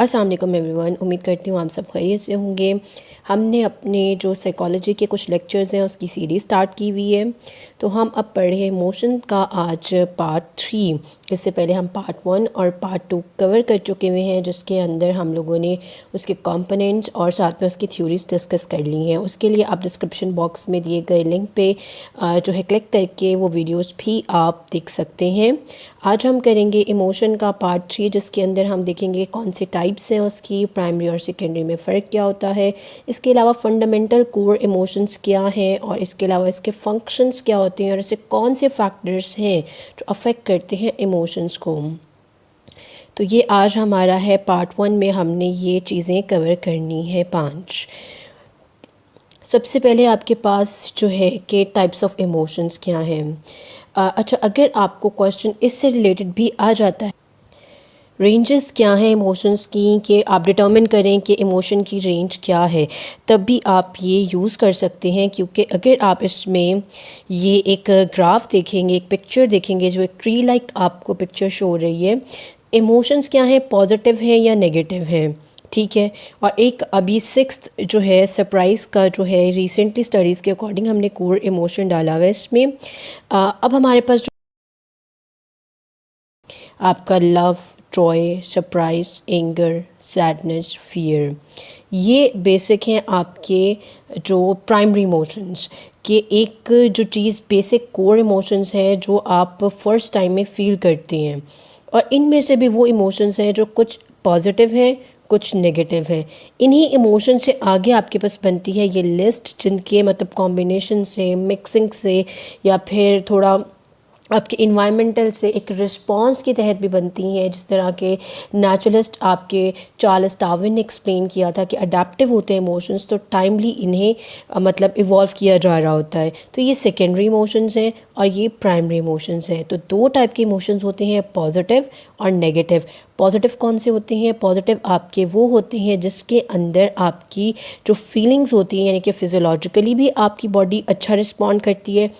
अस्सलाम वालेकुम एवरीवन। उम्मीद करती हूँ आप सब खैरियत से होंगे। हमने अपने जो साइकोलॉजी के कुछ लेक्चर्स हैं उसकी सीरीज़ स्टार्ट की हुई है, तो हम अब पढ़े इमोशन का आज पार्ट 3। इससे पहले हम पार्ट 1 और पार्ट 2 कवर कर चुके हुए हैं, जिसके अंदर हम लोगों ने उसके कंपोनेंट्स और साथ में उसकी थ्योरीज डिस्कस कर ली हैं। उसके लिए आप डिस्क्रिप्शन बॉक्स में दिए गए लिंक पे जो है क्लिक करके वो वीडियोस भी आप देख सकते हैं। आज हम करेंगे इमोशन का पार्ट 3, जिसके अंदर हम देखेंगे कौन से टाइप्स हैं उसकी, प्राइमरी और सेकेंडरी में फ़र्क क्या होता है, इसके अलावा फंडामेंटल कोर इमोशंस क्या हैं, और इसके अलावा इसके फंक्शंस क्या होते हैं, और ऐसे कौन से फैक्टर्स हैं जो अफेक्ट करते हैं इमोशंस को। तो ये आज हमारा है पार्ट 1 में हमने ये चीज़ें कवर करनी है 5। सबसे पहले आपके पास जो है कि टाइप्स ऑफ इमोशंस क्या हैं। अच्छा, अगर आपको क्वेश्चन इससे रिलेटेड भी आ जाता है, रेंजेस क्या हैं इमोशंस की, कि आप डिटर्मिन करें कि इमोशन की रेंज क्या है, तब भी आप ये यूज़ कर सकते हैं। क्योंकि अगर आप इसमें ये एक ग्राफ देखेंगे, एक पिक्चर देखेंगे, जो एक ट्री लाइक आपको पिक्चर शो हो रही है, इमोशंस क्या हैं, पॉजिटिव हैं या नेगेटिव हैं, ठीक है। और एक अभी 6th जो है सरप्राइज़ का जो है, रिसेंटली स्टडीज़ के अकॉर्डिंग हमने कोर इमोशन डाला हुआ है इसमें। अब हमारे पास आपका love, Joy, surprise, anger, sadness, fear, ये बेसिक हैं आपके जो प्राइमरी इमोशंस के। एक जो चीज़ बेसिक कोर इमोशंस है जो आप फर्स्ट टाइम में फील करते हैं, और इनमें से भी वो इमोशंस हैं जो कुछ पॉजिटिव हैं, कुछ नेगेटिव हैं। इन्हीं इमोशन से आगे आपके पास बनती है ये लिस्ट, जिनके मतलब कॉम्बिनेशन से, मिक्सिंग से, या फिर थोड़ा आपके इन्वायरमेंटल से एक रिस्पॉन्स के तहत भी बनती हैं। जिस तरह के नेचुरलिस्ट आपके चार्ल्स डार्विन ने एक्सप्लेन किया था कि अडेप्टिव होते हैं इमोशंस, तो टाइमली इन्हें मतलब इवॉल्व किया जा रहा होता है। तो ये सेकेंडरी इमोशंस हैं और ये प्राइमरी इमोशंस हैं। तो दो टाइप के इमोशंस होते हैं, पॉजिटिव और नेगेटिव। पॉजिटिव कौन से होते हैं? पॉजिटिव आपके वो होते हैं जिसके अंदर आपकी जो फीलिंग्स होती हैं, यानी कि फिजियोलॉजिकली भी आपकी बॉडी अच्छा रिस्पॉन्ड करती है।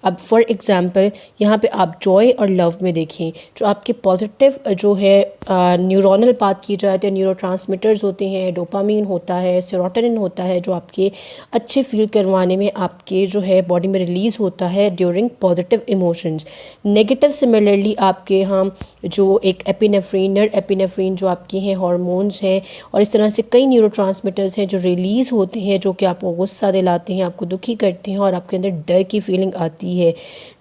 अब फॉर एग्ज़ाम्पल यहाँ पे आप जॉय और लव में देखें, जो आपके पॉजिटिव जो है न्यूरोनल बात की जाए तो न्यूरोट्रांसमीटर्स होते हैं, डोपामीन होता है, सेरोटोनिन होता है, जो आपके अच्छे फील करवाने में आपके जो है बॉडी में रिलीज़ होता है during positive emotions. Negative similarly आपके यहाँ जो एक एपिनेफ्रिन, एपिनेफ्रिन जो आपके हैं हार्मोन्स हैं, और इस तरह से कई न्यूरोट्रांसमीटर्स हैं जो रिलीज़ होते हैं, जो कि आपको गुस्सा दिलाते हैं, आपको दुखी करते हैं, और आपके अंदर डर की फीलिंग आती है।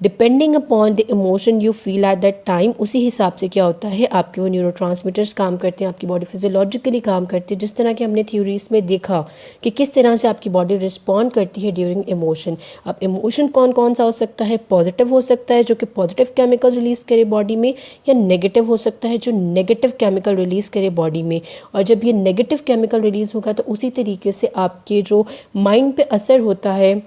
Depending upon the emotion you feel at that time, उसी हिसाब से क्या होता है, आपके वो न्यूरोट्रांसमीटर्स काम करते हैं, आपकी बॉडी फिजियोलॉजिकली काम करती है। जिस तरह के हमने थ्योरीज में देखा कि किस तरह से आपकी बॉडी रिस्पॉन्ड करती है ड्यूरिंग इमोशन। अब इमोशन कौन कौन सा हो सकता है? पॉजिटिव हो सकता है जो कि पॉजिटिव केमिकल रिलीज़ करे बॉडी में, या नेगेटिव हो सकता है जो नेगेटिव केमिकल रिलीज़ करे बॉडी में। और जब ये नेगेटिव केमिकल रिलीज़ होगा तो उसी तरीके से आपके जो माइंड पे असर होता है,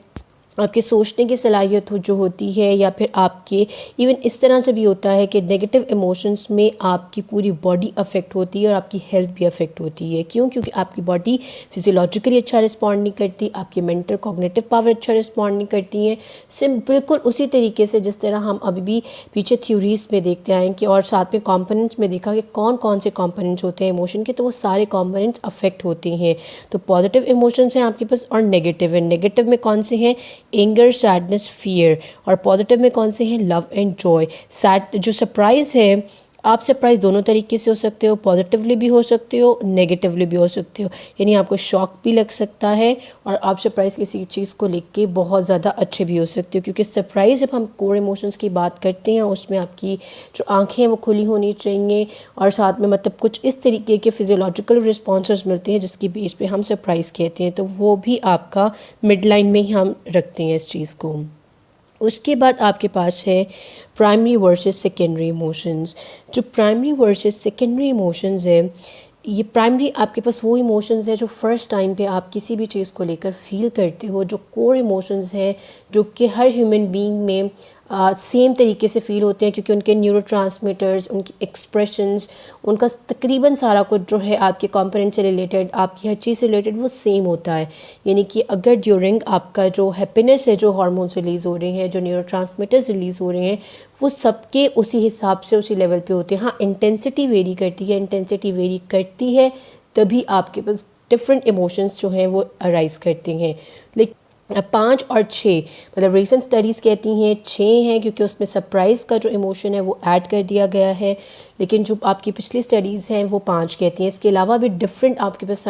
आपके सोचने की सलाहियत जो होती है, या फिर आपके इवन इस तरह से भी होता है कि नेगेटिव इमोशंस में आपकी पूरी बॉडी अफेक्ट होती है और आपकी हेल्थ भी अफेक्ट होती है। क्यों? क्योंकि आपकी बॉडी फिजियोलॉजिकली अच्छा रिस्पॉन्ड नहीं करती, आपकी मेंटल कॉग्निटिव पावर अच्छा रिस्पॉन्ड नहीं करती है। बिल्कुल उसी तरीके से जिस तरह हम अभी भी पीछे थ्योरीज में देखते आए कि, और साथ में कॉम्पोनेंट्स में देखा कि कौन कौन से कॉम्पोनेंट्स होते हैं इमोशन के, तो वो सारे कॉम्पोनेंट्स अफेक्ट होते हैं। तो पॉजिटिव इमोशंस हैं आपके पास और नेगेटिव है। नेगेटिव में कौन से हैं? Anger, sadness, fear. और पॉजिटिव में कौन से हैं? Love and Joy. सैड जो सरप्राइज़ है, आप सरप्राइज़ दोनों तरीके से हो सकते हो, पॉजिटिवली भी हो सकते हो, नेगेटिवली भी हो सकते हो। यानी आपको शॉक भी लग सकता है और आप सरप्राइज़ किसी चीज़ को लेके के बहुत ज़्यादा अच्छे भी हो सकते हो। क्योंकि सरप्राइज़ जब हम कोर इमोशंस की बात करते हैं, उसमें आपकी जो आंखें हैं वो खुली होनी चाहिए, और साथ में मतलब कुछ इस तरीके के फिजियोलॉजिकल रिस्पॉन्सेस मिलते हैं जिसकी बेस पे हम सरप्राइज़ कहते हैं। तो वो भी आपका मिड लाइन में ही हम रखते हैं इस चीज़ को। उसके बाद आपके पास है प्राइमरी वर्सेस सेकेंडरी इमोशंस। जो प्राइमरी वर्सेस सेकेंडरी इमोशंस है, ये प्राइमरी आपके पास वो इमोशंस है जो फर्स्ट टाइम पे आप किसी भी चीज़ को लेकर फील करते हो, जो कोर इमोशंस हैं जो कि हर ह्यूमन बीइंग में सेम तरीके से फ़ील होते हैं, क्योंकि उनके न्यूरोट्रांसमीटर्स, उनकी एक्सप्रेशंस, उनका तकरीबन सारा कुछ जो है आपके कंपोनेंट से रिलेटेड, आपकी हर चीज़ से रिलेटेड वो सेम होता है। यानी कि अगर ड्यूरिंग आपका जो हैप्पीनेस है, जो हार्मोन्स रिलीज़ हो रहे हैं, जो न्यूरोट्रांसमीटर्स रिलीज़ हो रहे हैं, वो सबके उसी हिसाब से उसी लेवल पे होते हैं। हाँ, इंटेंसिटी वेरी करती है, तभी आपके पास डिफरेंट इमोशंस जो हैं वो अराइज़ करते हैं। लेकिन 5 और 6, मतलब रीसेंट स्टडीज़ कहती हैं 6 हैं, क्योंकि उसमें सरप्राइज़ का जो इमोशन है वो ऐड कर दिया गया है। लेकिन जो आपकी पिछली स्टडीज़ हैं वो 5 कहती हैं। इसके अलावा भी डिफरेंट आपके पास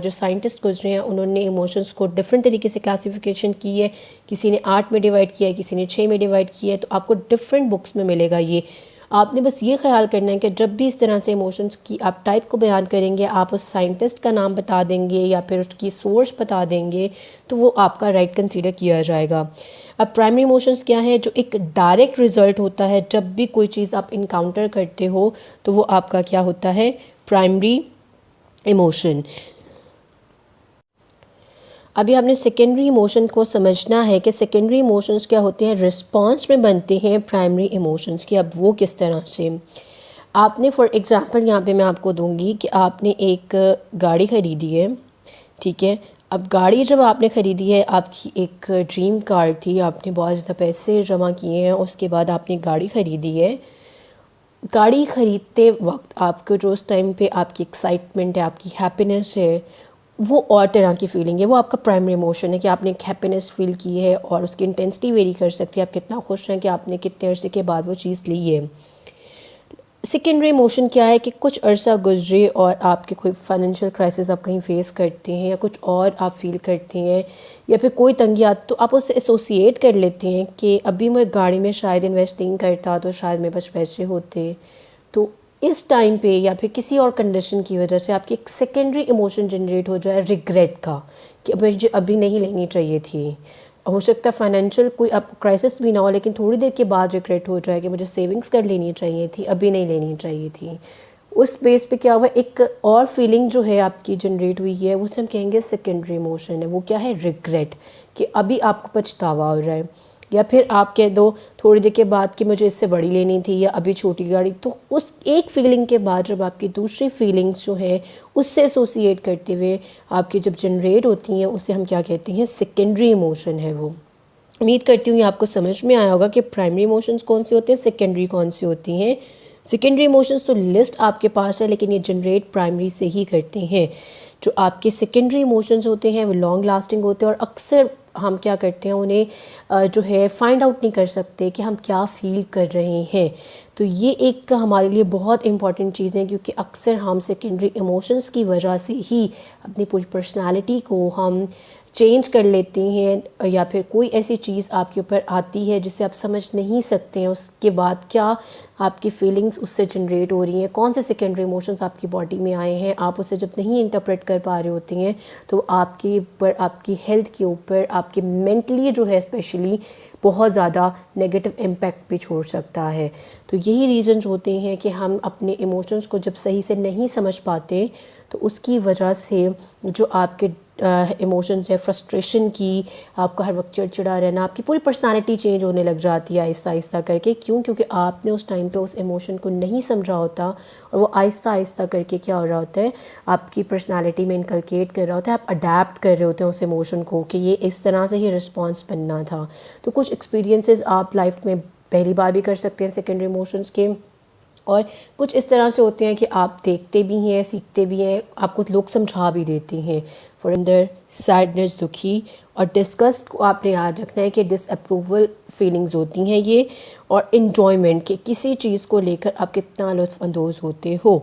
जो साइंटिस्ट गुजरे हैं उन्होंने इमोशंस को डिफरेंट तरीके से क्लासिफिकेशन की है। किसी ने 8 में डिवाइड किया है, किसी ने 6 में डिवाइड किया है। तो आपको डिफरेंट बुक्स में मिलेगा ये। आपने बस ये ख्याल करना है कि जब भी इस तरह से इमोशंस की आप टाइप को बयान करेंगे, आप उस साइंटिस्ट का नाम बता देंगे या फिर उसकी सोर्स बता देंगे, तो वो आपका राइट कंसीडर किया जाएगा। अब प्राइमरी इमोशंस क्या है? जो एक डायरेक्ट रिजल्ट होता है जब भी कोई चीज़ आप इनकाउंटर करते हो, तो वो आपका क्या होता है? Primary emotion. अभी आपने सेकेंडरी इमोशन को समझना है कि सेकेंडरी इमोशंस क्या होते हैं, रिस्पॉन्स में बनते हैं प्राइमरी इमोशंस की। अब वो किस तरह से? आपने फॉर एग्ज़ाम्पल यहाँ पे मैं आपको दूंगी कि आपने एक गाड़ी ख़रीदी है, ठीक है। अब गाड़ी जब आपने ख़रीदी है, आपकी एक ड्रीम कार थी, आपने बहुत ज़्यादा पैसे जमा किए हैं, उसके बाद आपने गाड़ी ख़रीदी है। गाड़ी ख़रीदते वक्त आपको जो उस टाइम पे आपकी एक्साइटमेंट है, आपकी हैप्पीनेस है, वो और तरह की फीलिंग है। वो आपका प्राइमरी इमोशन है कि आपने एक हैप्पीनेस फील की है, और उसकी इंटेंसिटी वेरी कर सकती है। आप कितना खुश हैं कि आपने कितने अरसे के बाद वो चीज़ ली है। सेकेंडरी इमोशन क्या है कि कुछ अरसा गुजरे और आपके कोई फाइनेंशियल क्राइसिस आप कहीं फेस करते हैं, या कुछ और आप फील करते हैं, या फिर कोई तंगियात, तो आप उससे एसोसिएट कर लेते हैं कि अभी मैं गाड़ी में शायद इन्वेस्ट नहीं करता तो शायद मेरे पास पैसे होते। तो इस टाइम पे या फिर किसी और कंडीशन की वजह से आपकी एक सेकेंडरी इमोशन जनरेट हो जाए रिग्रेट का, कि मुझे अभी नहीं लेनी चाहिए थी। हो सकता है फाइनेंशियल कोई आपको क्राइसिस भी ना हो, लेकिन थोड़ी देर के बाद रिग्रेट हो जाए कि मुझे सेविंग्स कर लेनी चाहिए थी, अभी नहीं लेनी चाहिए थी। उस बेस पे क्या हुआ, एक और फीलिंग जो है आपकी जनरेट हुई है, उसे हम कहेंगे सेकेंडरी इमोशन है। वो क्या है? रिग्रेट, कि अभी आपको पछतावा हो रहा है। या फिर आप कह दो थोड़ी देर के बाद कि मुझे इससे बड़ी लेनी थी या अभी छोटी गाड़ी। तो उस एक फीलिंग के बाद जब आपकी दूसरी फीलिंग्स जो है उससे एसोसिएट करते हुए आपकी जब जनरेट होती हैं, उसे हम क्या कहते हैं? सेकेंडरी इमोशन है वो। उम्मीद करती हूँ ये आपको समझ में आया होगा कि प्राइमरी इमोशंस कौन से होते हैं, सेकेंडरी कौन सी होती हैं। सेकेंडरी इमोशंस तो लिस्ट आपके पास है, लेकिन ये जनरेट प्राइमरी से ही करते हैं। जो आपके सेकेंडरी इमोशंस होते हैं वो लॉन्ग लास्टिंग होते हैं, और अक्सर हम क्या करते हैं, उन्हें जो है फाइंड आउट नहीं कर सकते कि हम क्या फ़ील कर रहे हैं। तो ये एक हमारे लिए बहुत इंपॉर्टेंट चीज़ है, क्योंकि अक्सर हम सेकेंडरी इमोशंस की वजह से ही अपनी पूरी पर्सनालिटी को हम चेंज कर लेते हैं, या फिर कोई ऐसी चीज़ आपके ऊपर आती है जिसे आप समझ नहीं सकते हैं, उसके बाद क्या आपकी फीलिंग्स उससे जनरेट हो रही हैं, कौन से सेकेंडरी इमोशंस आपकी बॉडी में आए हैं, आप उसे जब नहीं इंटरप्रेट कर पा रहे होते हैं, तो आपके ऊपर, आपकी हेल्थ के ऊपर, आपके मेंटली जो है स्पेशली बहुत ज़्यादा नेगेटिव इम्पैक्ट भी छोड़ सकता है। तो यही रीज़न्स होते हैं कि हम अपने इमोशंस को जब सही से नहीं समझ पाते, तो उसकी वजह से जो आपके इमोशंस है, फ्रस्ट्रेशन की, आपका हर वक्त चिड़चिड़ा रहना, आपकी पूरी पर्सनालिटी चेंज होने लग जाती है आहिस्ता आहिस्ता करके। क्यों? क्योंकि आपने उस टाइम पे उस इमोशन को नहीं समझा होता, और वो आहिस्ता आहिस्ता करके क्या हो रहा होता है, आपकी पर्सनालिटी में इनकलकेट कर रहा होता है। आप अडेप्ट कर रहे होते हैं उस इमोशन को कि ये इस तरह से ही रिस्पॉन्स बनना था। तो कुछ एक्सपीरियंसेस आप लाइफ में पहली बार भी कर सकते हैं सेकेंडरी इमोशंस के, और कुछ इस तरह से होते हैं कि आप देखते भी हैं, सीखते भी हैं, आपको लोग समझा भी देते हैं। फॉर अंदर सैडनेस, दुखी और डिस्गस्ट को आपने याद रखना है कि डिसअप्रूवल फीलिंग्स होती हैं ये, और इन्जॉयमेंट के किसी चीज़ को लेकर आप कितना लुत्फ़अंदोज़ होते हो।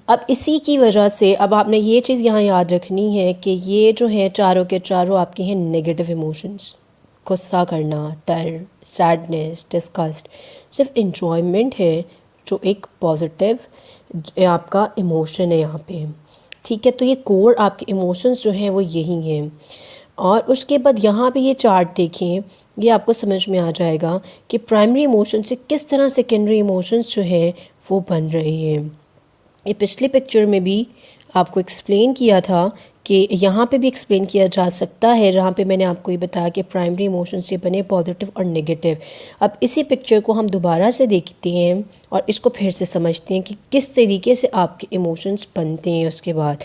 अब इसी की वजह से अब आपने ये चीज़ यहाँ याद रखनी है कि ये जो है चारों के चारों आपके हैं नेगेटिव इमोशंस। गुस्सा करना, डर, सैडनेस, डिस्गस्ट सिर्फ इन्जॉयमेंट है जो एक पॉजिटिव आपका इमोशन है यहाँ पे, ठीक है। तो ये कोर आपके इमोशंस जो हैं वो यही हैं। और उसके बाद यहाँ पे ये चार्ट देखें, ये आपको समझ में आ जाएगा कि प्राइमरी इमोशन से किस तरह सेकेंडरी इमोशंस जो हैं वो बन रहे हैं। ये पिछले पिक्चर में भी आपको एक्सप्लेन किया था कि यहाँ पे भी एक्सप्लेन किया जा सकता है, जहाँ पे मैंने आपको ये बताया कि प्राइमरी इमोशंस ये बने पॉजिटिव और नेगेटिव। अब इसी पिक्चर को हम दोबारा से देखते हैं और इसको फिर से समझते हैं कि किस तरीके से आपके इमोशंस बनते हैं। उसके बाद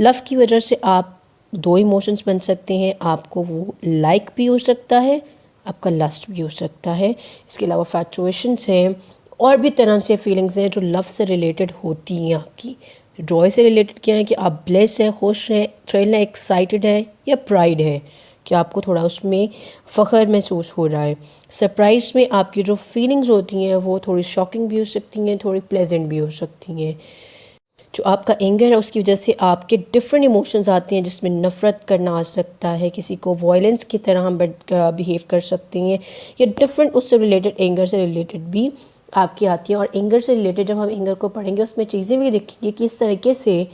लव की वजह से आप दो इमोशंस बन सकते हैं, आपको वो लाइक भी हो सकता है, आपका लस्ट भी हो सकता है। इसके अलावा फैचुएशंस हैं और भी तरह से फीलिंग्स हैं जो लव से रिलेटेड होती हैं आपकी। जॉय से रिलेटेड क्या है कि आप ब्लेस हैं, खुश हैं, थ्रिल है, एक्साइटेड है या प्राइड है कि आपको थोड़ा उसमें फ़ख्र महसूस हो रहा है। सरप्राइज में आपकी जो फीलिंग्स होती हैं वो थोड़ी शॉकिंग भी हो सकती हैं, थोड़ी प्लेजेंट भी हो सकती हैं। जो आपका एंगर है उसकी वजह से आपके डिफरेंट इमोशंस आते हैं, जिसमें नफ़रत करना आ सकता है, किसी को वायलेंस की तरह हम बिहेव कर सकते हैं, या डिफरेंट उससे रिलेटेड एंगर से रिलेटेड भी आपकी आती है। और एंगर से रिलेटेड जब हम एंगर को पढ़ेंगे उसमें चीज़ें भी देखेंगे कि इस तरीके से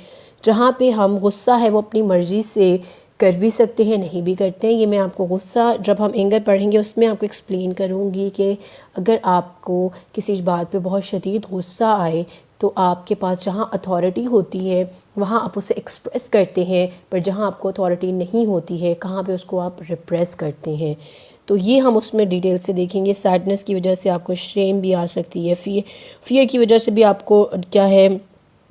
जहाँ पे हम गुस्सा है वो अपनी मर्ज़ी से कर भी सकते हैं, नहीं भी करते हैं। ये मैं आपको गुस्सा जब हम एंगर पढ़ेंगे उसमें आपको एक्सप्लेन करूँगी कि अगर आपको किसी बात पे बहुत शदीद गुस्सा आए तो आपके पास जहाँ अथॉरिटी होती है वहाँ आप उसे एक्सप्रेस करते हैं, पर जहाँ आपको अथॉरिटी नहीं होती है कहाँ पे उसको आप रिप्रेस करते हैं। तो ये हम उसमें डिटेल से देखेंगे। सैडनेस की वजह से आपको शेम भी आ सकती है, फियर की वजह से भी आपको क्या है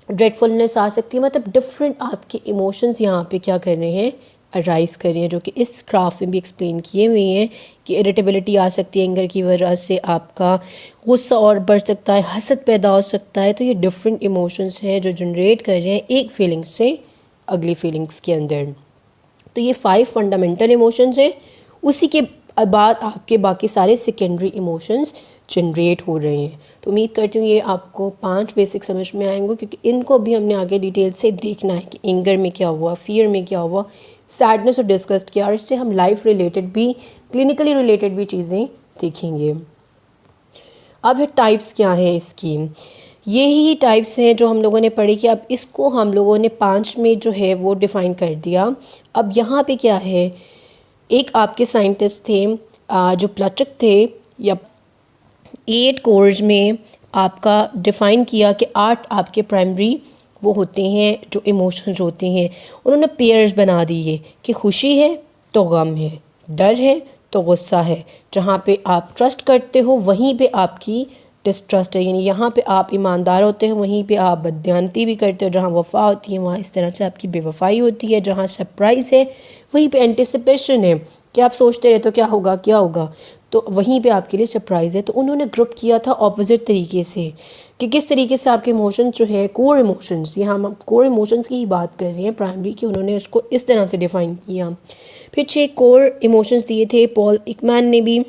ड्रेडफुलनेस आ सकती है। मतलब डिफरेंट आपके इमोशंस यहाँ पे क्या कर रहे हैं, अराइज कर रही हैं, जो कि इस ग्राफ में भी एक्सप्लेन किए हुए हैं कि इरिटेबिलिटी आ सकती है एंगर की वजह से, आपका गुस्सा और बढ़ सकता है, हसद पैदा हो सकता है। तो ये डिफरेंट इमोशंस हैं जो जनरेट कर रहे हैं एक फीलिंग से अगली फीलिंग्स के अंदर। तो ये 5 फंडामेंटल इमोशंस हैं, उसी के बाद आपके बाकी सारे सेकेंडरी इमोशंस जनरेट हो रहे हैं। तो उम्मीद करती हूँ ये आपको 5 बेसिक समझ में आएंगे, क्योंकि इनको भी हमने आगे डिटेल से देखना है कि एंगर में क्या हुआ, फियर में क्या हुआ, सैडनेस और डिस्गस्ट किया, और इससे हम लाइफ रिलेटेड भी, क्लिनिकली रिलेटेड भी चीज़ें देखेंगे। अब टाइप्स क्या हैं इसकी, यही टाइप्स हैं जो हम लोगों ने पढ़ी कि अब इसको हम लोगों ने 5 में जो है वो डिफ़ाइन कर दिया। अब यहाँ पे क्या है, एक आपके साइंटिस्ट थे जो प्लचिक थे, या 8 कोर्स में आपका डिफ़ाइन किया कि 8 आपके प्राइमरी वो होते हैं जो इमोशंस होते हैं। उन्होंने पेयर्स बना दिए कि खुशी है तो गम है, डर है तो गुस्सा है, जहाँ पे आप ट्रस्ट करते हो वहीं पे आपकी डिस्ट्रस्ट है, यानी यहाँ पे आप ईमानदार होते हो वहीं पे आप बददियानती भी करते हो, जहाँ वफ़ा होती है वहाँ इस तरह से आपकी बेवफाई होती है, जहाँ सरप्राइज़ है वहीं पे एंटिसिपेशन है कि आप सोचते रहते हो क्या होगा क्या होगा, तो वहीं पे आपके लिए सरप्राइज़ है। तो उन्होंने ग्रुप किया था ऑपोजिट तरीके से कि किस तरीके से आपके इमोशंस जो है कोर इमोशंस, यहाँ हम कोर इमोशंस की ही बात कर रहे हैं प्राइमरी की, उन्होंने उसको इस तरह से डिफ़ाइन किया। फिर 6 कोर इमोशंस दिए थे पॉल एकमैन ने भी।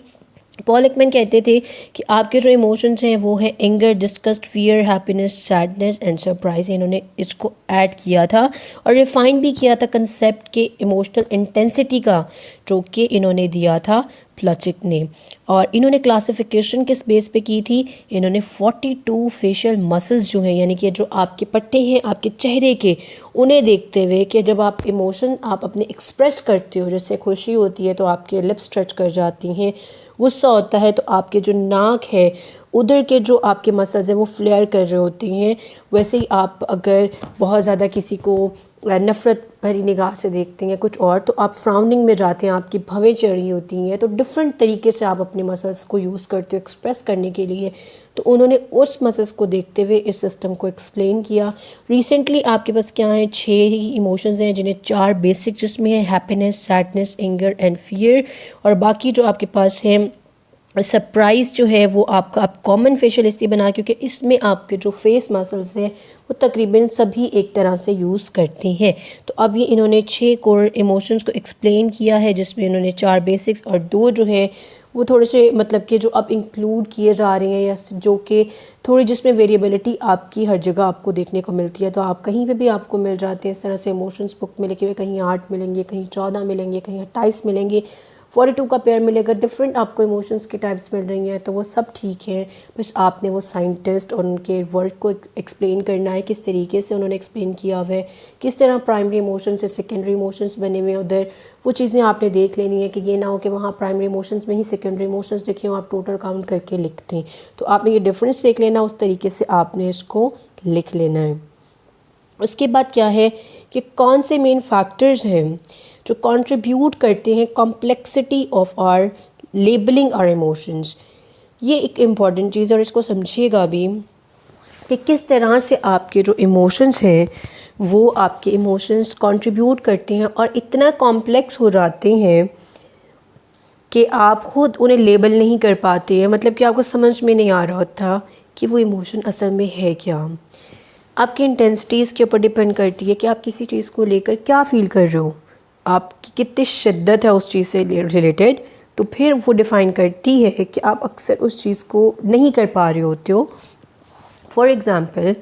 पॉल एकमैन कहते थे कि आपके जो इमोशंस हैं वो है anger, disgust, fear, happiness, sadness and surprise. इन्होंने इसको ऐड किया था और रिफाइन भी किया था कंसेप्ट के इमोशनल इंटेंसिटी का, जो कि इन्होंने दिया था प्लचिक ने। और इन्होंने क्लासिफिकेशन किस बेस पे की थी, इन्होंने 42 फेशियल मसल्स जो हैं, यानी कि जो आपके पट्टे हैं आपके चेहरे के, उन्हें देखते हुए कि जब आप इमोशन आप अपने एक्सप्रेस करते हो, जैसे खुशी होती है तो आपके लिप्स स्ट्रेच कर जाती हैं, गुस्सा होता है तो आपके जो नाक है उधर के जो आपके मसल्स हैं वो फ्लेयर कर रहे होती हैं। वैसे ही आप अगर बहुत ज़्यादा किसी को नफ़रत भरी निगाह से देखते हैं कुछ और, तो आप फ्राउनिंग में जाते हैं, आपकी भवें चढ़ी होती हैं। तो डिफरेंट तरीके से आप अपने मसल्स को यूज़ करते हो एक्सप्रेस करने के लिए। तो उन्होंने उस मसल्स को देखते हुए इस सिस्टम को एक्सप्लेन किया। रिसेंटली आपके पास क्या है, 6 ही इमोशंस हैं जिन्हें 4 बेसिक जिसमें है happiness, sadness, anger and fear, और बाकी जो आपके पास है सरप्राइज़ जो है वो आपका आप कॉमन फेशियल इसलिए बना क्योंकि इसमें आपके जो फेस मसल्स हैं वो तकरीबन सभी एक तरह से यूज़ करते हैं। तो अब ये इन्होंने 6 कोर इमोशंस को एक्सप्लेन किया है, जिसमें इन्होंने 4 बेसिक्स और 2 जो है वो थोड़े से मतलब कि जो अब इंक्लूड किए जा रहे हैं, या जो कि थोड़ी जिसमें वेरिएबिलिटी आपकी हर जगह आपको देखने को मिलती है। तो आप कहीं पे भी आपको मिल जाते हैं इस तरह से इमोशंस बुक में लिखे हुए, कहीं 8 मिलेंगे, कहीं 14 मिलेंगे, कहीं 28 मिलेंगे, 42 का पेयर मिलेगा। डिफरेंट आपको इमोशंस की टाइप्स मिल रही हैं, तो वो सब ठीक है, बस आपने वो साइंटिस्ट और उनके वर्क को एक्सप्लेन करना है, किस तरीके से उन्होंने एक्सप्लेन किया हुआ है, किस तरह प्राइमरी इमोशंस से सेकेंडरी इमोशंस बने हुए हैं उधर, वो चीज़ें आपने देख लेनी है कि ये ना हो कि वहाँ प्राइमरी इमोशंस में ही सेकेंडरी इमोशंस लिखे हो, आप टोटल काउंट करके लिखते हैं। तो आपने ये डिफरेंस देख लेना, उस तरीके से आपने इसको लिख लेना है। उसके बाद क्या है कि कौन से मेन फैक्टर्स हैं जो कंट्रीब्यूट करते हैं complexity of our labelling our emotions. ये एक इम्पॉर्टेंट चीज़ है और इसको समझिएगा भी कि किस तरह से आपके जो इमोशंस हैं वो आपके इमोशंस कंट्रीब्यूट करते हैं और इतना कॉम्प्लेक्स हो जाते हैं कि आप खुद उन्हें लेबल नहीं कर पाते हैं, मतलब कि आपको समझ में नहीं आ रहा होता कि वो इमोशन असल में है क्या। आपकी इंटेंसिटीज़ के ऊपर डिपेंड करती है कि आप किसी चीज़ को लेकर क्या फ़ील कर रहे हो, आपकी कितनी शिद्दत है उस चीज़ से रिलेटेड, तो फिर वो डिफ़ाइन करती है कि आप अक्सर उस चीज़ को नहीं कर पा रहे होते हो। फॉर एग्ज़ाम्पल,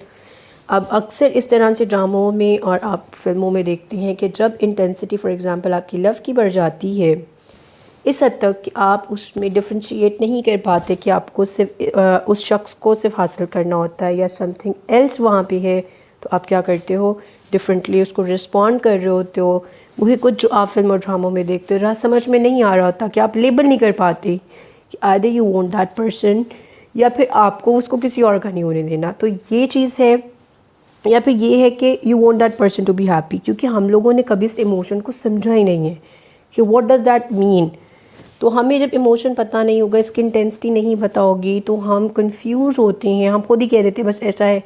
अब अक्सर इस तरह से ड्रामों में और आप फिल्मों में देखते हैं कि जब इंटेंसिटी फॉर एग्ज़ाम्पल आपकी लव की बढ़ जाती है इस हद तक कि आप उसमें डिफ्रेंशिएट नहीं कर पाते कि आपको सिर्फ उस शख्स को सिर्फ हासिल करना होता है या समथिंग एल्स वहाँ पे है, तो आप क्या करते हो, डिफरेंटली उसको रिस्पॉन्ड कर रहे होते हो। वही कुछ जो आप फिल्म और ड्रामों में देखते हो जहाँ समझ में नहीं आ रहा होता कि आप लेबल नहीं कर पाते कि either you want that person या फिर आपको उसको किसी और का नहीं होने देना। तो ये चीज़ है, या फिर ये है कि you want that person to be happy, क्योंकि हम लोगों ने कभी इस इमोशन को समझा ही नहीं है कि व्हाट डज़ दैट मीन। तो हमें जब इमोशन पता नहीं होगा, इसकी इंटेंसिटी नहीं पता होगी, तो हम कंफ्यूज होते हैं, हम खुद ही कह देते हैं बस ऐसा है,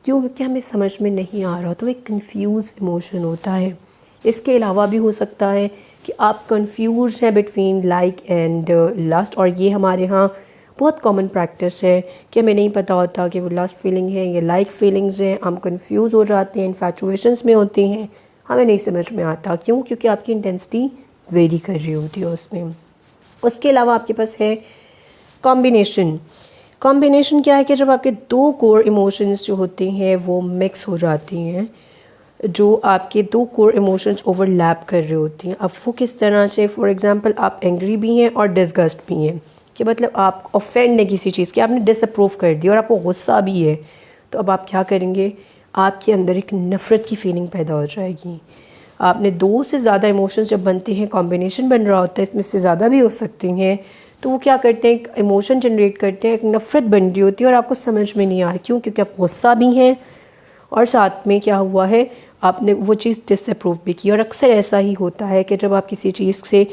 क्यों, क्योंकि हमें समझ में नहीं आ रहा, तो एक कंफ्यूज इमोशन होता है। इसके अलावा भी हो सकता है कि आप कंफ्यूज हैं बिटवीन लाइक एंड लस्ट, और ये हमारे यहाँ बहुत कॉमन प्रैक्टिस है कि हमें नहीं पता होता कि वो लस्ट फीलिंग है या लाइक फीलिंग्स हैं, हम कंफ्यूज हो जाते हैं, इन्फैचुएशंस में होते हैं, हमें नहीं समझ में आता, क्यों, क्योंकि आपकी इंटेंसिटी वेरी कर रही होती है उसमें। उसके अलावा आपके पास है कॉम्बिनेशन। कॉम्बिनेशन क्या है कि जब आपके दो कोर इमोशंस जो होते हैं वो मिक्स हो जाती हैं, जो आपके दो कोर इमोशंस ओवरलैप कर रहे होती हैं। अब वो किस तरह से, फॉर एग्जांपल आप एंग्री भी हैं और डिसगस्ट भी हैं, कि मतलब आप ऑफेंड है किसी चीज़ की, आपने डिसअप्रूव कर दी और आपको गुस्सा भी है, तो अब आप क्या करेंगे, आपके अंदर एक नफ़रत की फीलिंग पैदा हो जाएगी। आपने दो से ज़्यादा इमोशंस जब बनते हैं, कॉम्बिनेशन बन रहा होता है, इसमें से ज़्यादा भी हो सकती हैं, तो वो क्या करते हैं, एक इमोशन जनरेट करते हैं, एक नफ़रत बन रही होती है और आपको समझ में नहीं आ रही, क्यों, क्योंकि आप गुस्सा भी हैं और साथ में क्या हुआ है, आपने वो चीज़ डिसअप्रूव भी की। और अक्सर ऐसा ही होता है कि जब आप किसी चीज़ से,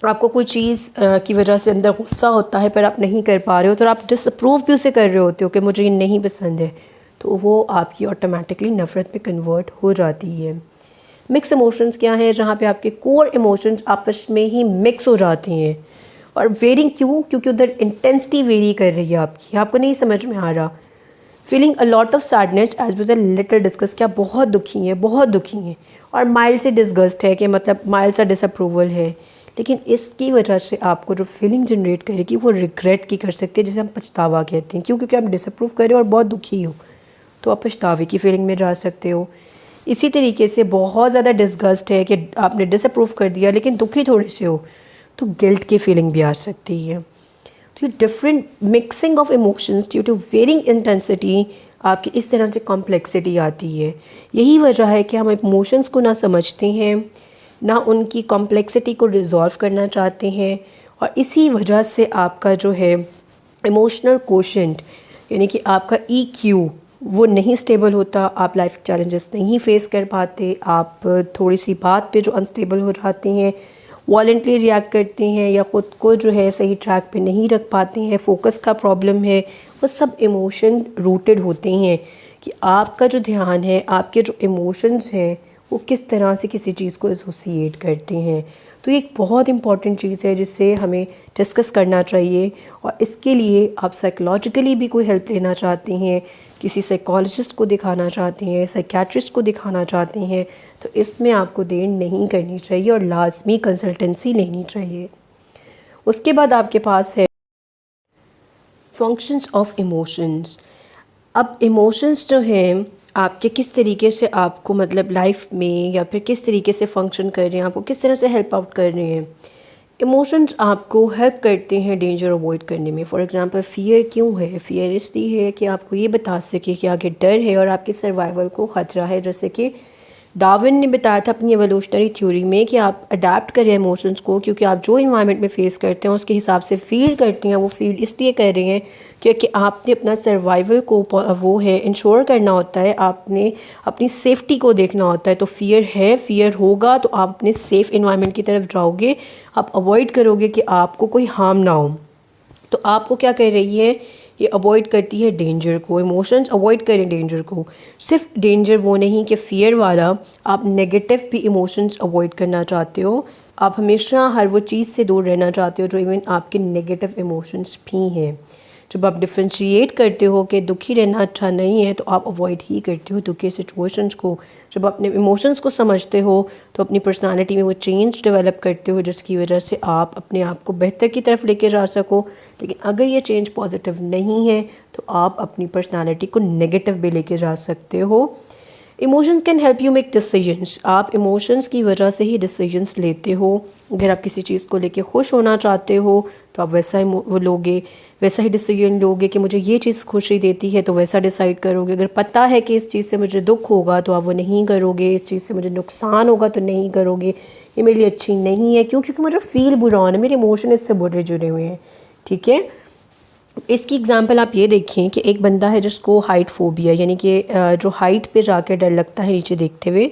आपको कोई चीज़ की वजह से अंदर गुस्सा होता है पर आप नहीं कर पा रहे हो, तो आप डिसअप्रूव भी उसे कर रहे होते हो कि मुझे ये नहीं पसंद है, तो वो आपकी ऑटोमेटिकली नफ़रत में कन्वर्ट हो जाती है। मिक्स इमोशंस क्या हैं, जहाँ पे आपके कोर इमोशंस आपस में ही मिक्स हो जाते हैं, और वेरिंग क्यों, क्योंकि उधर इंटेंसिटी वेरी कर रही है आपकी, आपको नहीं समझ में आ रहा। Feeling a lot of sadness as with a little disgust, क्या बहुत दुखी हैं, बहुत दुखी हैं, और माइल्ड से डिसगस्ट है कि मतलब माइल्ड सा डिसअप्रूवल है, लेकिन इसकी वजह से आपको जो फीलिंग जनरेट करेगी वो रिग्रेट की कर सकती है, जिसे हम पछतावा कहते हैं, क्यों, क्योंकि आप डिसअप्रूव कर रहे हो और बहुत दुखी हो, तो आप पछतावे की फीलिंग में जा सकते हो। इसी तरीके से बहुत ज़्यादा डिसगस्ट है कि आपने डिसअप्रूव कर दिया लेकिन दुखी थोड़े से हो, तो गिल्ट की फीलिंग भी आ सकती है। तो ये different mixing of emotions due to varying intensity आपकी इस तरह से कॉम्प्लेक्सिटी आती है। यही वजह है कि हम इमोशंस को ना समझते हैं, ना उनकी कॉम्प्लेक्सिटी को रिजॉल्व करना चाहते हैं, और इसी वजह से आपका जो है इमोशनल कोशेंट, यानी कि आपका EQ वो नहीं स्टेबल होता, आप लाइफ चैलेंजेस नहीं फेस कर पाते, आप थोड़ी सी बात पे जो अनस्टेबल हो जाते हैं, वॉलेंटली रिएक्ट करते हैं, या ख़ुद को जो है सही ट्रैक पे नहीं रख पाते हैं, फोकस का प्रॉब्लम है, वो सब इमोशन रूटेड होते हैं कि आपका जो ध्यान है, आपके जो इमोशंस हैं वो किस तरह से किसी चीज़ को एसोसिएट करते हैं। तो ये एक बहुत इंपॉर्टेंट चीज़ है जिससे हमें डिस्कस करना चाहिए, और इसके लिए आप साइकोलॉजिकली भी कोई हेल्प लेना चाहते हैं, किसी साइकोलॉजिस्ट को दिखाना चाहते हैं, साइकियाट्रिस्ट को दिखाना चाहते हैं, तो इसमें आपको देर नहीं करनी चाहिए और लाजमी कंसल्टेंसी लेनी चाहिए। उसके बाद आपके पास है फंक्शंस ऑफ इमोशंस। अब इमोशंस जो हैं आपके किस तरीके से आपको मतलब लाइफ में या फिर किस तरीके से फंक्शन कर रहे हैं, आपको किस तरह से हेल्प आउट कर रहे हैं। इमोशंस आपको हेल्प करते हैं डेंजर अवॉइड करने में। फॉर एग्जांपल फियर क्यों है, फियर इसलिए है कि आपको ये बता सके कि आगे डर है और आपके सर्वाइवल को ख़तरा है, जैसे कि डार्विन ने बताया था अपनी एवोल्यूशनरी थ्योरी में कि आप अडेप्ट करें इमोशंस को, क्योंकि आप जो इन्वायरमेंट में फेस करते हैं उसके हिसाब से फील करती हैं। वो फील इसलिए कर रहे हैं क्योंकि आपने अपना सर्वाइवल को वो है इंश्योर करना होता है, आपने अपनी सेफ्टी को देखना होता है। तो फियर है, फियर होगा तो आप अपने सेफ़ इन्वायरमेंट की तरफ जाओगे, आप अवॉइड करोगे कि आपको कोई हार्म ना हो। तो आपको क्या कर रही है, ये अवॉइड करती है डेंजर को। इमोशंस अवॉइड करें डेंजर को, सिर्फ डेंजर वो नहीं कि फ़ियर वाला, आप नेगेटिव भी इमोशंस अवॉइड करना चाहते हो। आप हमेशा हर वो चीज़ से दूर रहना चाहते हो जो इवन आपके नेगेटिव इमोशंस भी हैं। जब आप डिफ्रेंशिएट करते हो कि दुखी रहना अच्छा नहीं है तो आप अवॉइड ही करते हो दुखी सिचुएशंस को। जब अपने इमोशंस को समझते हो तो अपनी पर्सनालिटी में वो चेंज डेवलप करते हो जिसकी वजह से आप अपने आप को बेहतर की तरफ लेके जा सको। लेकिन अगर ये चेंज पॉजिटिव नहीं है तो आप अपनी पर्सनालिटी को नेगेटिव भी लेके जा सकते हो। Emotions can help you make decisions. आप इमोशंस की वजह से ही डिसीजंस लेते हो। अगर आप किसी चीज़ को लेके खुश होना चाहते हो तो आप वैसा ही वो लोगे, वैसा ही डिसीजन लोगे कि मुझे ये चीज़ खुशी देती है तो वैसा डिसाइड करोगे। अगर पता है कि इस चीज़ से मुझे दुख होगा तो आप वो नहीं करोगे, इस चीज़ से मुझे नुकसान होगा तो नहीं करोगे, ये मेरे लिए अच्छी नहीं है क्योंकि मुझे फील बुरा होना, मेरे इमोशन इससे बुरे जुड़े हुए हैं। ठीक है, इसकी एग्जांपल आप ये देखें कि एक बंदा है जिसको हाइट फोबिया, यानी कि जो हाइट पे जाके डर लगता है नीचे देखते हुए,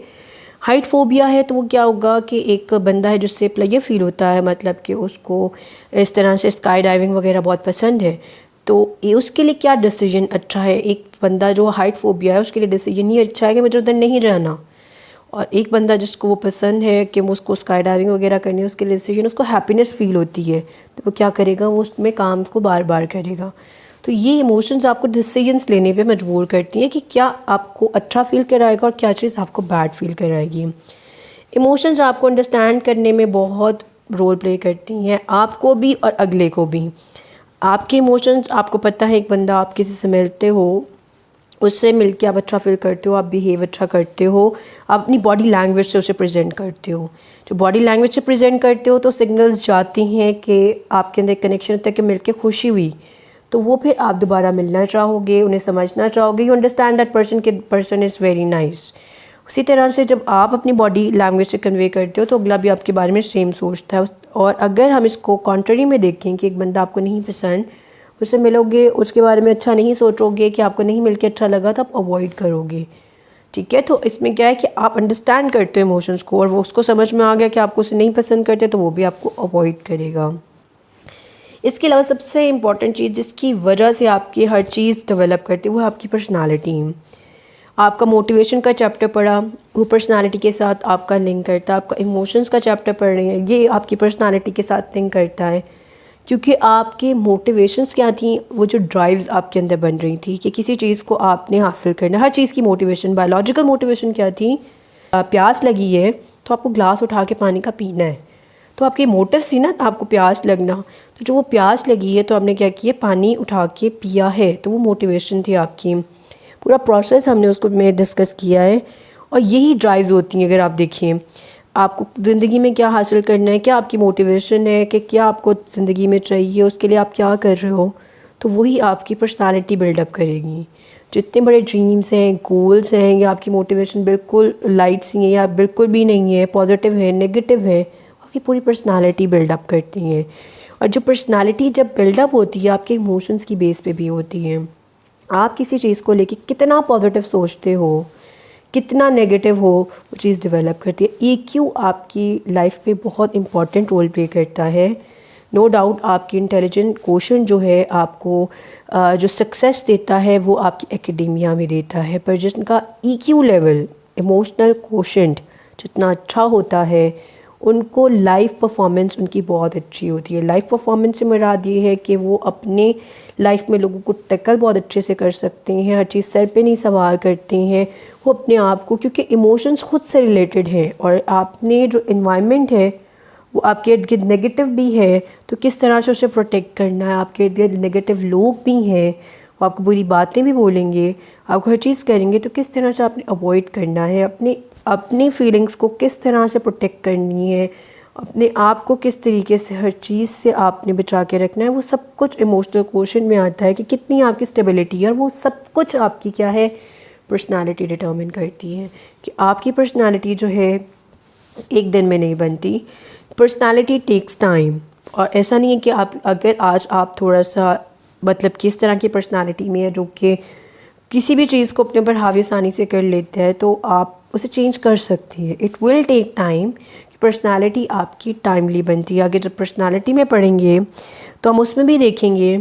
हाइट फोबिया है। तो वो क्या होगा कि एक बंदा है जिससे ये फील होता है, मतलब कि उसको इस तरह से स्काई डाइविंग वगैरह बहुत पसंद है, तो ये उसके लिए क्या डिसीजन अच्छा है। एक बंदा जो हाइट फोबिया है उसके लिए डिसीजन ये अच्छा है कि मुझे उधर नहीं जाना, और एक बंदा जिसको वो पसंद है कि उसको स्काई डाइविंग वगैरह करनी है उसके लिए डिसीजन, उसको हैप्पीनेस फील होती है तो वो क्या करेगा, वो उसमें काम को बार बार करेगा। तो ये इमोशंस आपको डिसीजंस लेने पे मजबूर करती हैं कि क्या आपको अच्छा फील कराएगा और क्या चीज़ आपको बैड फील कराएगी। इमोशंस आपको अंडरस्टैंड करने में बहुत रोल प्ले करती हैं, आपको भी और अगले को भी। आपके इमोशंस, आपको पता है एक बंदा, आप किसी से मिलते हो, उससे मिलके आप अच्छा फील करते हो, आप बिहेव अच्छा करते हो, आप अपनी बॉडी लैंग्वेज से उसे प्रेजेंट करते हो। जो बॉडी लैंग्वेज से प्रेजेंट करते हो तो सिग्नल्स जाती हैं कि आपके अंदर कनेक्शन होता है कि मिलके खुशी हुई, तो वो फिर आप दोबारा मिलना चाहोगे, उन्हें समझना चाहोगे, यू अंडरस्टैंड दैट पर्सन कि पर्सन इज़ वेरी नाइस। उसी तरह से जब आप अपनी बॉडी लैंग्वेज से कन्वे करते हो तो अगला भी आपके बारे में सेम सोचता है। और अगर हम इसको कॉन्ट्ररी में देखें कि एक बंदा आपको नहीं पसंद, उससे मिलोगे, उसके बारे में अच्छा नहीं सोचोगे, कि आपको नहीं मिलके अच्छा लगा तो आप अवॉइड करोगे। ठीक है, तो इसमें क्या है कि आप अंडरस्टैंड करते हो इमोशंस को, और वो उसको समझ में आ गया कि आपको उसे नहीं पसंद करते तो वो भी आपको अवॉइड करेगा। इसके अलावा सबसे इम्पॉर्टेंट चीज़ जिसकी वजह से आपकी हर चीज़ डेवलप करती है वो है आपकी पर्सनालिटी। आपका मोटिवेशन का चैप्टर पढ़ा, वो पर्सनालिटी के साथ आपका लिंक करता है। आपका इमोशंस का चैप्टर पढ़ रहे हैं, ये आपकी पर्सनालिटी के साथ लिंक करता है, क्योंकि आपके मोटिवेशंस क्या थी, वो जो ड्राइव्स आपके अंदर बन रही थी कि किसी चीज़ को आपने हासिल करना। हर चीज़ की मोटिवेशन, बायोलॉजिकल मोटिवेशन क्या थी, प्यास लगी है तो आपको ग्लास उठा के पानी का पीना है, तो आपके मोटिव थी ना, आपको प्यास लगना, तो जो वो प्यास लगी है तो आपने क्या किया, पानी उठा के पिया है, तो वो मोटिवेशन थी आपकी। पूरा प्रोसेस हमने उसको में डिस्कस किया है, और यही ड्राइव्स होती हैं। अगर आप देखिए आपको ज़िंदगी में क्या हासिल करना है, क्या आपकी मोटिवेशन है, कि क्या आपको ज़िंदगी में चाहिए, उसके लिए आप क्या कर रहे हो, तो वही आपकी पर्सनालिटी बिल्डअप करेगी। जितने बड़े ड्रीम्स हैं, गोल्स हैं, या आपकी मोटिवेशन बिल्कुल लाइट सी है या बिल्कुल भी नहीं है, पॉजिटिव है, नेगेटिव है, आपकी पूरी पर्सनालिटी बिल्डअप करती हैं। और जो पर्सनालिटी जब बिल्डअप होती है आपके इमोशंस की बेस पे भी होती है। आप किसी चीज़ को लेके कितना पॉजिटिव सोचते हो, कितना नेगेटिव हो, वो चीज़ डेवलप करती है। EQ आपकी लाइफ में बहुत इंपॉर्टेंट रोल प्ले करता है। नो डाउट आपकी इंटेलिजेंट क्वोशंट जो है आपको जो सक्सेस देता है वो आपकी एकेडेमिया में देता है, पर जिनका EQ लेवल, इमोशनल क्वोशंट जितना अच्छा होता है उनको लाइफ परफॉर्मेंस उनकी बहुत अच्छी होती है। लाइफ परफॉर्मेंस से मुराद ये है कि वो अपने लाइफ में लोगों को टैकल बहुत अच्छे से कर सकते हैं, हर चीज़ सर पे नहीं सवार करते हैं, वो अपने आप को, क्योंकि इमोशंस खुद से रिलेटेड हैं, और आपने जो इन्वायरमेंट है वो आपके इर्द गिर्द नेगेटिव भी है तो किस तरह से उसे प्रोटेक्ट करना है। आपके इर्द गिर्द नेगेटिव लोग भी हैं, वो आपको बुरी बातें भी बोलेंगे, आपको हर चीज़ करेंगे, तो किस तरह से आपने अवॉइड करना है, अपनी फीलिंग्स को किस तरह से प्रोटेक्ट करनी है, अपने आप को किस तरीके से हर चीज़ से आपने बचा के रखना है, वो सब कुछ इमोशनल क्वोशंट में आता है कि कितनी आपकी स्टेबिलिटी है, और वो सब कुछ आपकी क्या है, पर्सनालिटी डिटर्मिन करती है कि आपकी पर्सनालिटी जो है एक दिन में नहीं बनती। Personality takes time. और ऐसा नहीं है कि आप अगर आज आप थोड़ा सा मतलब किस तरह की पर्सनालिटी में है जो कि किसी भी चीज़ को अपने ऊपर हावी आसानी से कर लेते हैं तो आप उसे चेंज कर सकती है। It will take time. Personality आपकी टाइमली बनती है। आगे जब पर्सनालिटी में पढ़ेंगे तो हम उसमें भी देखेंगे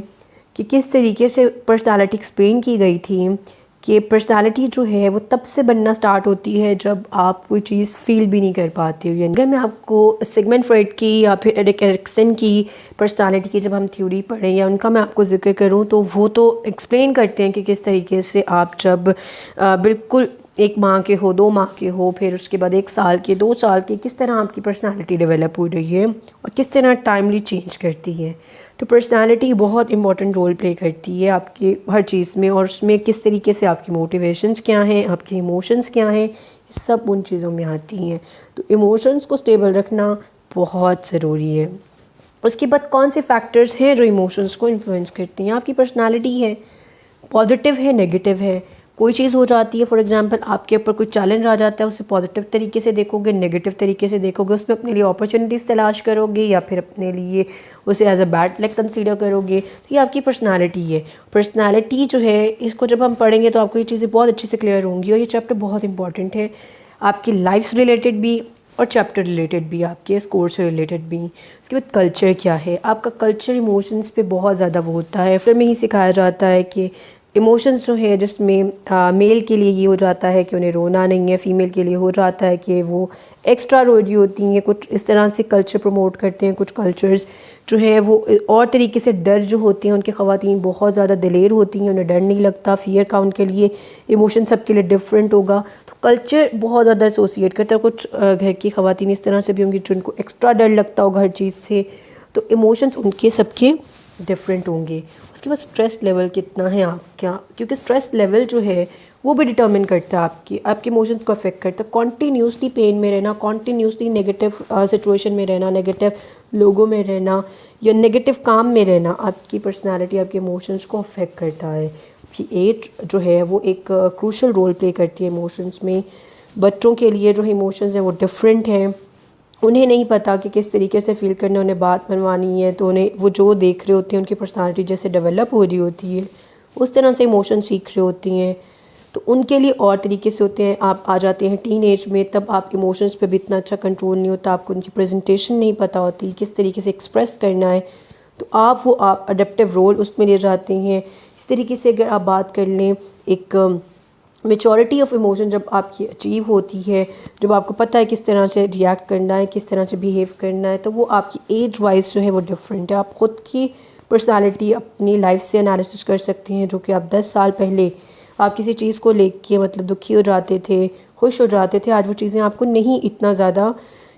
कि किस तरीके से पर्सनालिटी एक्सप्लेन की गई थी कि पर्सनालिटी जो है वो तब से बनना स्टार्ट होती है जब आप कोई चीज़ फील भी नहीं कर पाते हो। यानी अगर मैं आपको सिगमंड फ्रॉइड की या फिर एरिक एरिक्सन की पर्सनालिटी की जब हम थ्योरी पढ़ें या उनका मैं आपको जिक्र करूं तो वो तो एक्सप्लेन करते हैं कि किस तरीके से आप जब बिल्कुल 1 माह के हो, 2 माह के हो, फिर उसके बाद 1 साल के, 2 साल के, किस तरह आपकी पर्सनालिटी डेवलप हो रही है और किस तरह टाइमली चेंज करती है। तो पर्सनालिटी बहुत इंपॉर्टेंट रोल प्ले करती है आपके हर चीज़ में और उसमें किस तरीके से आपकी मोटिवेशंस क्या हैं, आपके इमोशंस क्या हैं, ये सब उन चीज़ों में आती हैं। तो इमोशंस को स्टेबल रखना बहुत ज़रूरी है। उसके बाद कौन से फैक्टर्स हैं जो इमोशंस को इन्फ्लुएंस करती हैं। आपकी पर्सनालिटी है, पॉजिटिव है, नेगेटिव है। कोई चीज़ हो जाती है, फॉर एग्जांपल आपके ऊपर कोई चैलेंज आ जाता है, उसे पॉजिटिव तरीके से देखोगे, नेगेटिव तरीके से देखोगे, उसमें अपने लिए अपॉर्चुनिटीज़ तलाश करोगे या फिर अपने लिए उसे as a bad luck consider करोगे। तो ये आपकी पर्सनालिटी है। पर्सनालिटी जो है इसको जब हम पढ़ेंगे तो आपको ये चीज़ें बहुत अच्छे से क्लियर होंगी और ये चैप्टर बहुत इंपॉर्टेंट है आपकी लाइफ से रिलेटेड भी और चैप्टर रिलेटेड भी, आपके इस कोर्स से रिलेटेड भी। उसके बाद कल्चर क्या है, आपका कल्चर इमोशंस पे बहुत ज़्यादा वो होता है। फिर में ही सिखाया जाता है कि इमोशंस जो है जिसमें मेल के लिए ये हो जाता है कि उन्हें रोना नहीं है, फ़ीमेल के लिए हो जाता है कि वो एक्स्ट्रा रो रही होती हैं। कुछ इस तरह से कल्चर प्रमोट करते हैं। कुछ कल्चर्स जो है वो और तरीके से डर जो होती हैं, उनकी ख़वातीन बहुत ज़्यादा दिलेर होती हैं, उन्हें डर नहीं लगता, फ़ियर का उनके लिए इमोशन सबके लिए डिफरेंट होगा। तो कल्चर बहुत ज़्यादा एसोसिएट करता है। कुछ घर की ख़वातीन इस तरह से भी होंगी जिनको एक्स्ट्रा डर लगता होगा हर चीज़ से, तो इमोशंस उनके सबके डिफरेंट होंगे। उसके बाद स्ट्रेस लेवल कितना है आपका, क्योंकि स्ट्रेस लेवल जो है वो भी डिटर्मिन करता है आपके इमोशंस को अफेक्ट करता है। कॉन्टीन्यूसली पेन में रहना, कॉन्टीन्यूसली नेगेटिव सिचुएशन में रहना, नेगेटिव लोगों में रहना या नेगेटिव काम में रहना आपकी पर्सनालिटी, आपके इमोशंस को अफेक्ट करता है। आपकी एज जो है वो एक क्रूशल रोल प्ले करती है इमोशंस में। बच्चों के लिए जो इमोशंस हैं वो डिफरेंट हैं। उन्हें नहीं पता कि किस तरीके से फ़ील करना, उन्हें बात मनवानी है, तो उन्हें वो जो देख रहे होते हैं उनकी पर्सनालिटी जैसे डेवलप हो रही होती है उस तरह से इमोशन सीख रहे होती हैं। तो उनके लिए और तरीके से होते हैं। आप आ जाते हैं टीन एज में, तब आप इमोशंस पे भी इतना अच्छा कंट्रोल नहीं होता, आपको उनकी प्रेजेंटेशन नहीं पता होती, किस तरीके से एक्सप्रेस करना है, तो आप अडेप्टिव रोल उसमें ले जाते हैं। इस तरीके से अगर आप बात कर लें, एक मेचॉरिटी ऑफ इमोशन जब आपकी अचीव होती है, जब आपको पता है किस तरह से रिएक्ट करना है, किस तरह से बिहेव करना है, तो वो आपकी एज वाइज जो है वो डिफरेंट है। आप ख़ुद की पर्सनालिटी अपनी लाइफ से एनालिसिस कर सकती हैं, जो कि आप 10 साल पहले आप किसी चीज़ को लेके मतलब दुखी हो जाते थे, खुश हो जाते थे, आज वो चीज़ें आपको नहीं इतना ज़्यादा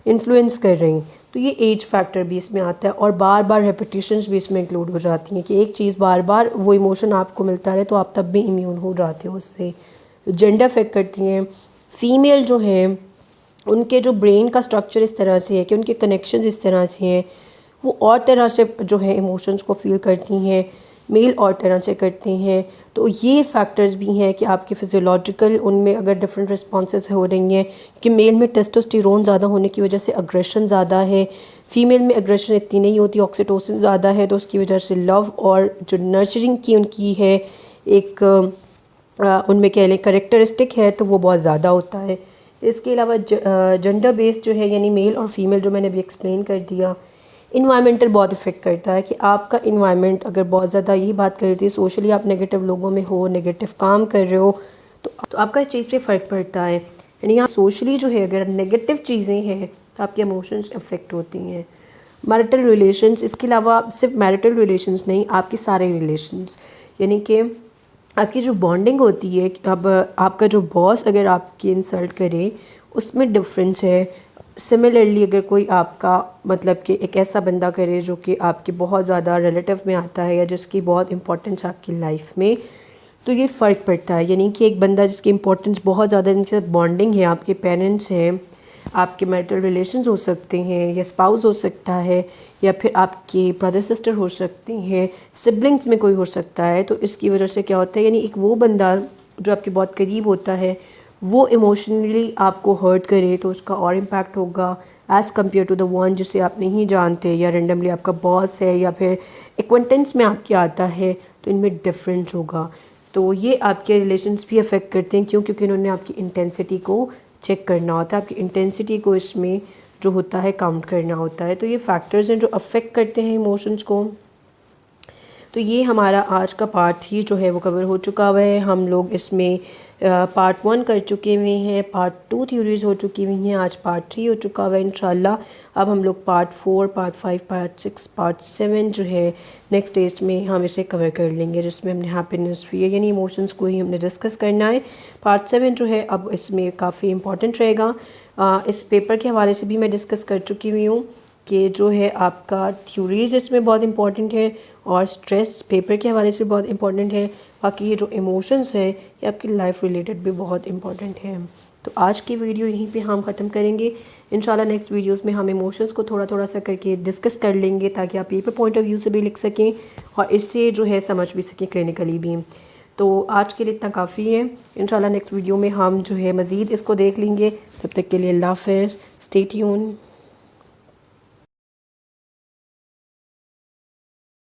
इन्फ्लुएंस कर रही। तो ये एज फैक्टर भी इसमें आता है और बार बार रेपिटेशंस भी इसमें इंक्लूड हो जाती हैं कि एक चीज़ बार बार वो इमोशन आपको मिलता रहे तो आप तब भी इम्यून हो जाते हो उससे। जेंडर अफेक्ट करती हैं। फ़ीमेल जो है उनके जो ब्रेन का स्ट्रक्चर इस तरह से है कि उनके कनेक्शंस इस तरह से हैं, वो और तरह से जो है इमोशंस को फील करती हैं, मेल और तरह से करते हैं। तो ये फैक्टर्स भी हैं कि आपके फिजियोलॉजिकल उनमें अगर डिफरेंट रिस्पॉन्सेज हो रही हैं कि मेल में टेस्टोस्टेरोन ज़्यादा होने की वजह से अग्रेशन ज़्यादा है, फ़ीमेल में अग्रेशन इतनी नहीं होती, ऑक्सीटोसिन ज़्यादा है, तो उसकी वजह से लव और जो नर्चरिंग की उनकी है एक उनमें कह लें करेक्टरिस्टिक है तो वो बहुत ज़्यादा होता है। इसके अलावा जेंडर बेस्ड जो है यानी मेल और फीमेल जो मैंने अभी एक्सप्लेन कर दिया। इन्वायरमेंटल बहुत इफ़ेक्ट करता है कि आपका इन्वायरमेंट अगर बहुत ज़्यादा यही बात कर रही थी सोशली आप नेगेटिव लोगों में हो, नेगेटिव काम कर रहे हो तो आपका इस चीज़ पे फ़र्क पड़ता है। यानी यहाँ सोशली जो है अगर नेगेटिव चीज़ें हैं तो आपके इमोशंस अफेक्ट होती हैं। मैरिटल रिलेशंस, इसके अलावा सिर्फ मैरिटल रिलेशंस नहीं, आपके सारे रिलेशंस, यानी कि आपकी जो बॉन्डिंग होती है। अब आपका जो बॉस अगर आपकी इंसल्ट करे उसमें डिफरेंस है। सिमिलरली अगर कोई आपका मतलब कि एक ऐसा बंदा करे जो कि आपके बहुत ज़्यादा रिलेटिव में आता है या जिसकी बहुत इंपॉर्टेंस आपकी लाइफ में, तो ये फ़र्क पड़ता है। यानी कि एक बंदा जिसकी इंपॉर्टेंस बहुत ज़्यादा, जिनके साथ बॉन्डिंग है, आपके पेरेंट्स हैं, आपके मैरिटल रिलेशंस हो सकते हैं या स्पाउस हो सकता है या फिर आपके ब्रदर सिस्टर हो सकते हैं, सिबलिंग्स में कोई हो सकता है। तो इसकी वजह से क्या होता है, यानी एक वो बंदा जो आपके बहुत करीब होता है वो इमोशनली आपको हर्ट करे तो उसका और इम्पैक्ट होगा as compare to the one जिसे आप नहीं जानते, या रेंडमली आपका बॉस है या फिर एक्वेंटेंस में आपके आता है, तो इनमें डिफरेंस होगा। तो ये आपके रिलेशंस भी अफेक्ट करते हैं। क्यों? क्योंकि इन्होंने आपकी इंटेंसिटी को चेक करना होता है, आपकी इंटेंसिटी को इसमें जो होता है काउंट करना होता है। तो ये फैक्टर्स हैं जो अफेक्ट करते हैं इमोशंस को। तो ये हमारा आज का पार्ट ही जो है वो कवर हो चुका हुआ है। हम लोग इसमें पार्ट 1 कर चुके हुए हैं, पार्ट 2 थ्योरीज हो चुकी हुई हैं, आज पार्ट 3 हो चुका हुआ है इंशाल्लाह। अब हम लोग पार्ट 4, पार्ट 5, पार्ट 6, पार्ट 7 जो है नेक्स्ट स्टेज में हम इसे कवर कर लेंगे, जिसमें हमने हैप्पीनेस, फियर यानी इमोशंस को ही हमने डिस्कस करना है। पार्ट 7 जो है अब इसमें काफ़ी इंपॉर्टेंट रहेगा। इस पेपर के हवाले से भी मैं डिस्कस कर चुकी हुई हूँ कि जो है आपका थ्योरीज इसमें बहुत इंपॉर्टेंट है और स्ट्रेस पेपर के हवाले से बहुत इंपॉर्टेंट है। बाकी ये जो इमोशंस है ये आपकी लाइफ रिलेटेड भी बहुत इंपॉर्टेंट है। तो आज की वीडियो यहीं पे हम ख़त्म करेंगे। इंशाल्लाह नेक्स्ट वीडियोस में हम इमोशंस को थोड़ा थोड़ा सा करके डिस्कस कर लेंगे ताकि आप पेपर पॉइंट ऑफ व्यू से भी लिख सकें और इससे जो है समझ भी सकें क्लिनिकली भी। तो आज के लिए इतना काफ़ी है। इंशाल्लाह नेक्स्ट वीडियो में हम जो है मज़ीद इसको देख लेंगे। तब तक के लिए अल्लाह हाफ़िज़, स्टे ट्यून।